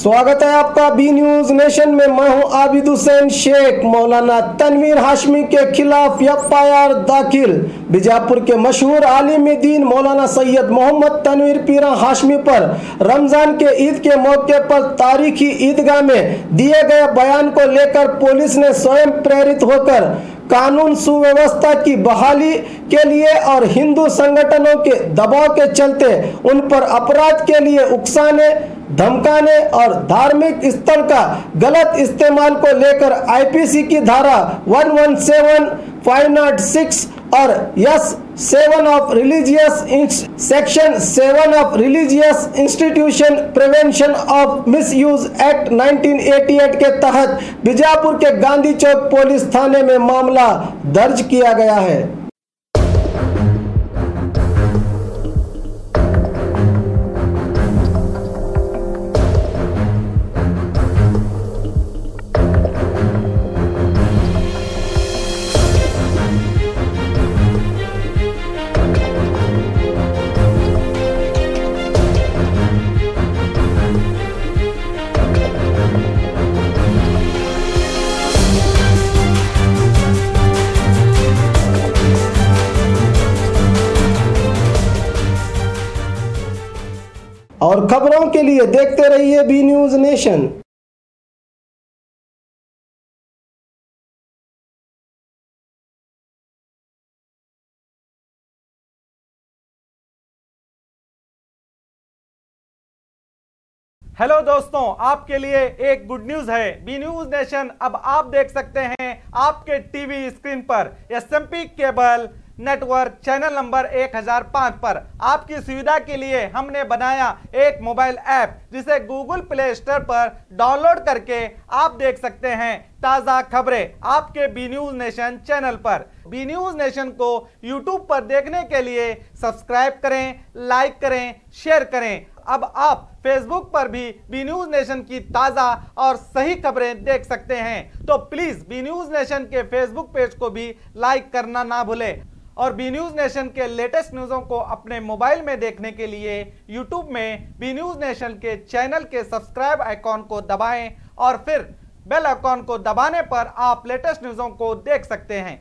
स्वागत है आपका बी न्यूज नेशन में। मैं हूं आबिद हुसैन शेख। मौलाना तनवीर हाशमी के खिलाफ एफआईआर दाखिल। बीजापुर के मशहूर आलिम दीन मौलाना सैयद मोहम्मद तनवीर पीरा हाशमी पर रमजान के ईद के मौके पर तारीखी ईदगाह में दिए गए बयान को लेकर पुलिस ने स्वयं प्रेरित होकर कानून सुव्यवस्था की बहाली के लिए और हिंदू संगठनों के दबाव के चलते उन पर अपराध के लिए उकसाने, धमकाने और धार्मिक स्थल का गलत इस्तेमाल को लेकर आईपीसी की धारा 117, 506 और yes 7 of religious section 7 of religious institution prevention of misuse act 1988 के तहत बीजापुर के गांधी चौक पुलिस थाने में मामला दर्ज किया गया है। और खबरों के लिए देखते रहिए बी न्यूज नेशन। हेलो दोस्तों, आपके लिए एक गुड न्यूज है। बी न्यूज नेशन अब आप देख सकते हैं आपके टीवी स्क्रीन पर SMP cable network channel number 1005 पर। आपकी सुविधा के लिए हमने बनाया एक मोबाइल ऐप जिसे गूगल प्ले स्टोर पर डाउनलोड करके आप देख सकते हैं ताज़ा खबरें आपके बी न्यूज नेशन चैनल पर। बी न्यूज नेशन को यूट्यूब पर देखने के लिए सब्सक्राइब करें, लाइक करें, शेयर करें। अब आप फेसबुक पर भी बी न्यूज नेशन की ताज़ा और सही खबरें देख सकते हैं। तो प्लीज़ बी न्यूज नेशन के फेसबुक पेज को भी लाइक करना ना भूलें। और बी न्यूज नेशन के लेटेस्ट न्यूज़ों को अपने मोबाइल में देखने के लिए यूट्यूब में बी न्यूज नेशन के चैनल के सब्सक्राइब आइकॉन को दबाएं और फिर बेल आइकॉन को दबाने पर आप लेटेस्ट न्यूज़ों को देख सकते हैं।